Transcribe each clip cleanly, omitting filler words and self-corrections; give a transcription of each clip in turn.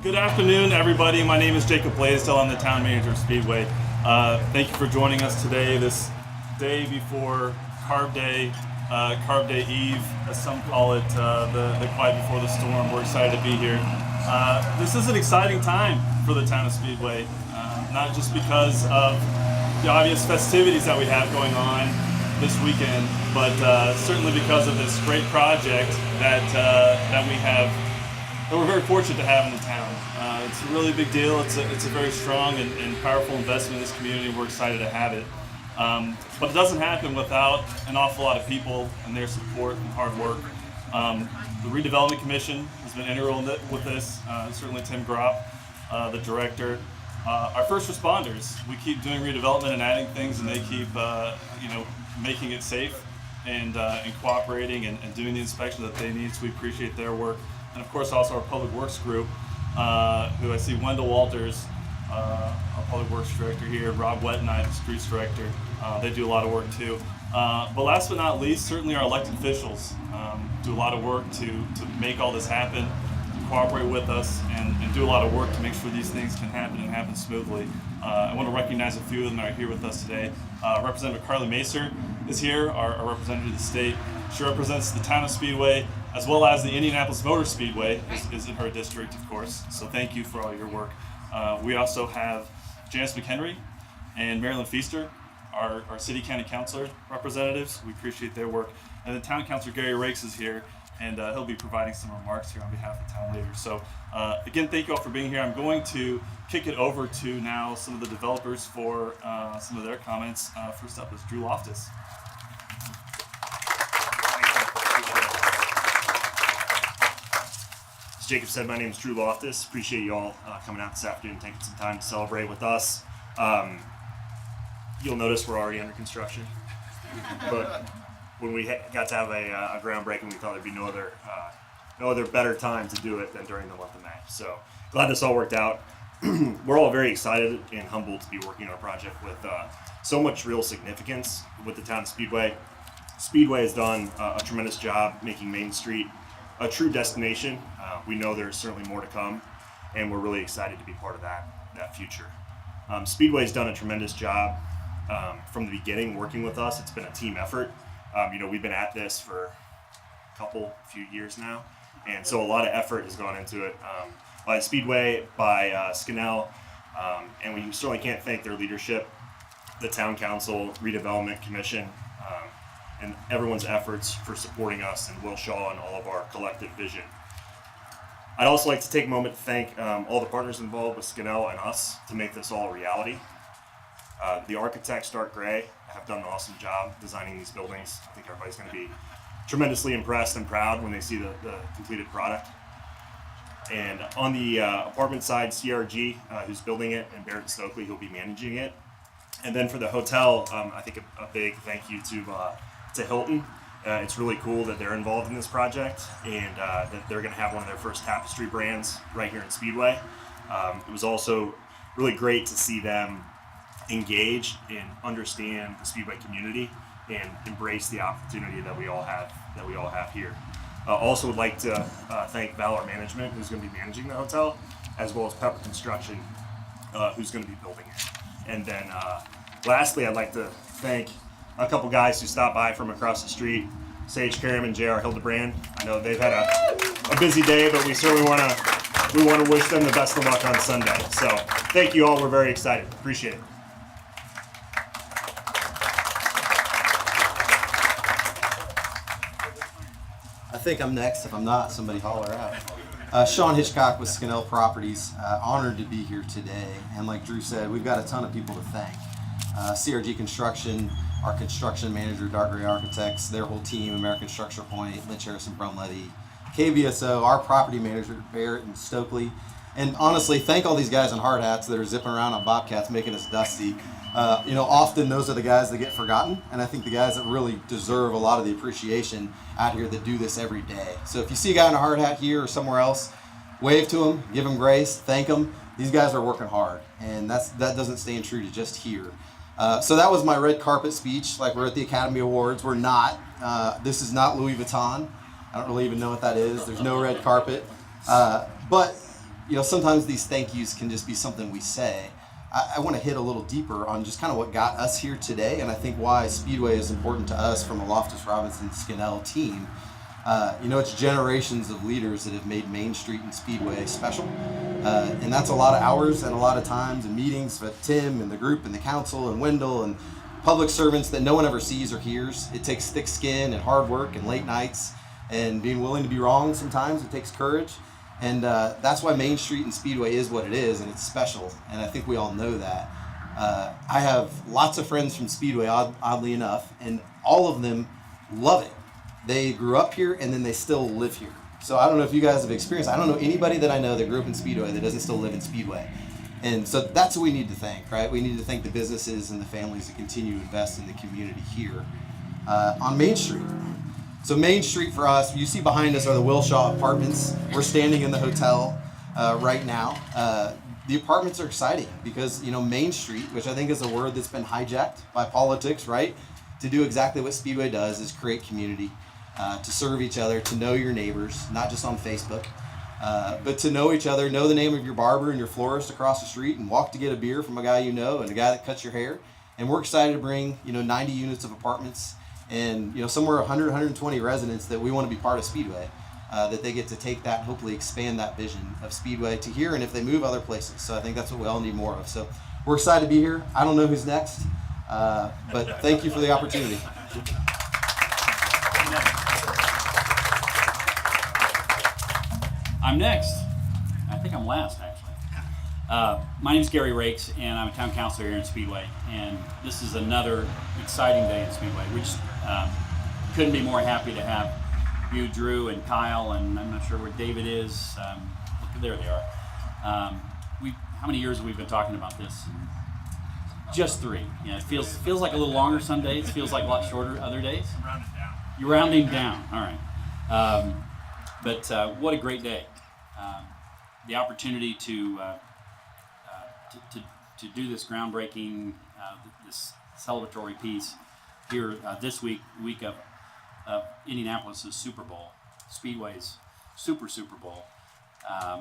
Good afternoon, everybody. My name is Jacob Blaisdell. I'm the town manager of Speedway. Thank you for joining us today, this day before Carb Day Eve, as some call it, the quiet before the storm. We're excited to be here. This is an exciting time for the town of Speedway, not just because of the obvious festivities that we have going on this weekend, but certainly because of this great project that we have. That we're very fortunate to have in the town. It's a really big deal. It's a very strong and powerful investment in this community. We're excited to have it. But it doesn't happen without an awful lot of people and their support and hard work. The Redevelopment Commission has been integral with this. Certainly Tim Gropp, the director. Our first responders. We keep doing redevelopment and adding things, and they keep making it safe and cooperating and doing the inspection that they need. So we appreciate their work. And of course also our Public Works group, who I see Wendell Walters, our Public Works Director here, Rob Wetnight, the Streets Director. They do a lot of work too. But last but not least, certainly our elected officials do a lot of work to make all this happen, to cooperate with us, and do a lot of work to make sure these things can happen and happen smoothly. I want to recognize a few of them that are here with us today. Representative Carly Macer is here, our representative of the state. She represents the town of Speedway, as well as the Indianapolis Motor Speedway is in her district, of course. So thank you for all your work. We also have Janice McHenry and Marilyn Feaster, our city county councilor representatives. We appreciate their work. And the town councilor Gary Rakes is here, and he'll be providing some remarks here on behalf of the town leaders. So again, thank you all for being here. I'm going to kick it over to now some of the developers for some of their comments. First up is Drew Loftus. Jacob said, my name is Drew Loftus. Appreciate you all coming out this afternoon, taking some time to celebrate with us. You'll notice we're already under construction, but when we got to have a groundbreaking, we thought there'd be no other better time to do it than during the month of May. So glad this all worked out. We're all very excited and humbled to be working on a project with so much real significance with the town of Speedway. Speedway has done a tremendous job making Main Street a true destination. We know there's certainly more to come, and we're really excited to be part of that future. Speedway's done a tremendous job from the beginning working with us. It's been a team effort. We've been at this for a few years now, and so a lot of effort has gone into it by Speedway, by Scannell, and we certainly can't thank their leadership, the town council, redevelopment commission, and everyone's efforts for supporting us in Wilshaw and all of our collective vision. I'd also like to take a moment to thank all the partners involved with Scannell and us to make this all a reality. The architects, Dark Gray, have done an awesome job designing these buildings. I think everybody's going to be tremendously impressed and proud when they see the completed product. And on the apartment side, CRG, who's building it, and Barrett Stokely, who'll be managing it. And then for the hotel, I think a big thank you to Hilton. It's really cool that they're involved in this project, and that they're going to have one of their first tapestry brands right here in Speedway. It was also really great to see them engage and understand the Speedway community and embrace the opportunity that we all have here. Also would like to thank Valor Management, who's going to be managing the hotel, as well as Pepper Construction, who's going to be building it. And then lastly, I'd like to thank a couple guys who stopped by from across the street, Sage Karam and JR Hildebrand. I know they've had a busy day, but we certainly want to wish them the best of luck on Sunday. So thank you all. We're very excited. Appreciate it. I think I'm next. If I'm not, somebody holler out. Sean Hitchcock with Scannell Properties. Honored to be here today. And like Drew said, we've got a ton of people to thank. CRG Construction, our construction manager, Dark Gray Architects, their whole team, American Structure Point, Lynch Harrison Brunletty, KBSO, our property manager, Barrett and Stokely. And honestly, thank all these guys in hard hats that are zipping around on Bobcats making us dusty. Often those are the guys that get forgotten, and I think the guys that really deserve a lot of the appreciation out here that do this every day. So if you see a guy in a hard hat here or somewhere else, wave to him, give him grace, thank him. These guys are working hard, and that doesn't stand true to just here. So that was my red carpet speech, like we're at the Academy Awards. We're not. This is not Louis Vuitton. I don't really even know what that is. There's no red carpet. But sometimes these thank yous can just be something we say. I want to hit a little deeper on just kind of what got us here today, and I think why Speedway is important to us from a Loftus Robinson Scannell team. It's generations of leaders that have made Main Street and Speedway special, and that's a lot of hours and a lot of times and meetings with Tim and the group and the council and Wendell and public servants that no one ever sees or hears. It takes thick skin and hard work and late nights and being willing to be wrong sometimes. It takes courage. And that's why Main Street and Speedway is what it is, and it's special, and I think we all know that. I have lots of friends from Speedway, oddly enough, and all of them love it. They grew up here, and then they still live here. So I don't know if you guys have experienced, I don't know anybody that I know that grew up in Speedway that doesn't still live in Speedway. And so that's what we need to thank, right? We need to thank the businesses and the families that continue to invest in the community here on Main Street. So Main Street for us, you see behind us are the Wilshaw apartments. We're standing in the hotel right now. The apartments are exciting because, Main Street, which I think is a word that's been hijacked by politics, right? To do exactly what Speedway does is create community, to serve each other, to know your neighbors, not just on Facebook, but to know each other, know the name of your barber and your florist across the street, and walk to get a beer from a guy you know and a guy that cuts your hair. And we're excited to bring, 90 units of apartments and somewhere 100, 120 residents that we want to be part of Speedway, that they get to take that and hopefully expand that vision of Speedway to here, and if they move other places. So I think that's what we all need more of. So we're excited to be here. I don't know who's next, but thank you for the opportunity. I'm next. I think I'm last, actually. My name is Gary Rakes, and I'm a town councilor here in Speedway. And this is another exciting day in Speedway. We just couldn't be more happy to have you, Drew, and Kyle, and I'm not sure where David is. Look, there they are. How many years have we been talking about this? Just 3. Yeah, it feels like a little longer some days. It feels like a lot shorter other days. Round it down. You're rounding down. All right. But what a great day. The opportunity to do this groundbreaking, this celebratory piece here this week of Indianapolis' Super Bowl, Speedway's Super Bowl.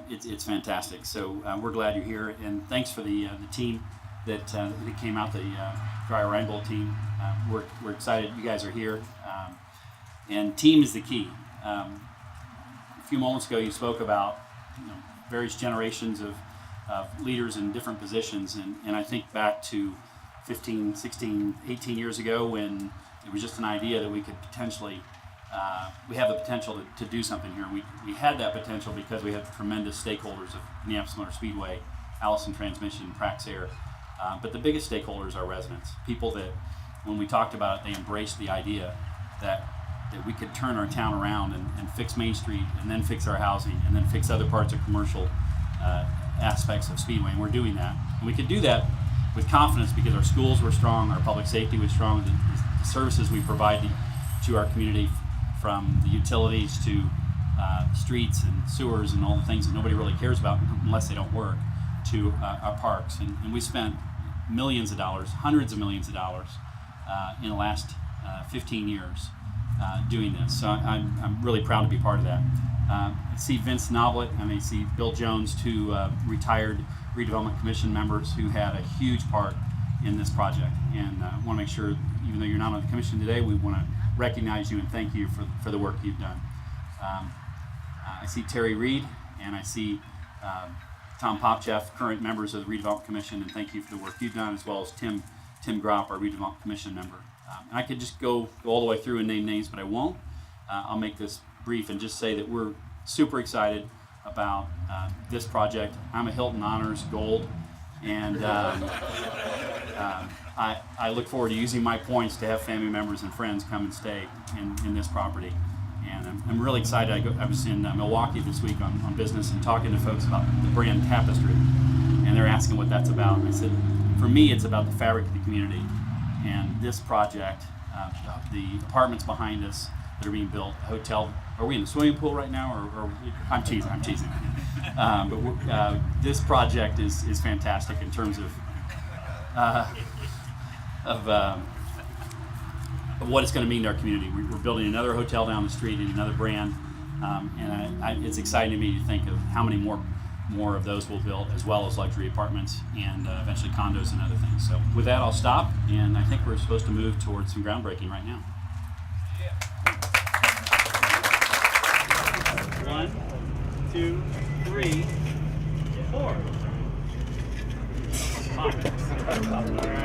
It's fantastic. So we're glad you're here, and thanks for the team that came out, the Dry Rhine Bowl team. We're excited you guys are here, and team is the key. A few moments ago, you spoke about various generations of leaders in different positions, and I think back to 15, 16, 18 years ago when it was just an idea that we could potentially, we have the potential to do something here. We had that potential because we have tremendous stakeholders of Indianapolis Motor Speedway, Allison Transmission, Praxair, but the biggest stakeholders are residents, people that when we talked about it, they embraced the idea that we could turn our town around and fix Main Street, and then fix our housing, and then fix other parts of commercial aspects of Speedway, and we're doing that. And we could do that with confidence because our schools were strong, our public safety was strong, the services we provide to our community, from the utilities to streets and sewers and all the things that nobody really cares about unless they don't work, to our parks. And we spent millions of dollars, hundreds of millions of dollars in the last 15 years doing this. So I'm really proud to be part of that. I see Vince Noblet, and I see Bill Jones, 2 retired redevelopment commission members who had a huge part in this project. And I want to make sure, even though you're not on the commission today, we want to recognize you and thank you for the work you've done. I see Terry Reed, and I see Tom Popcheff, current members of the redevelopment commission, and thank you for the work you've done, as well as Tim Gropp, our redevelopment commission member. And I could just go all the way through and name names, but I won't. I'll make this brief and just say that we're super excited about this project. I'm a Hilton Honors Gold, and I look forward to using my points to have family members and friends come and stay in this property. And I'm really excited. I was in Milwaukee this week on business and talking to folks about the brand Tapestry, and they're asking what that's about. And I said, for me, it's about the fabric of the community. And this project, the apartments behind us that are being built, a hotel. Are we in the swimming pool right now, or I'm teasing. But this project is fantastic in terms of what it's going to mean to our community. We're building another hotel down the street and another brand, and it's exciting to me to think of how many more more of those will be built, as well as luxury apartments and eventually condos and other things. So with that, I'll stop, and I think we're supposed to move towards some groundbreaking right now. 1, 2, 3, 4. 5.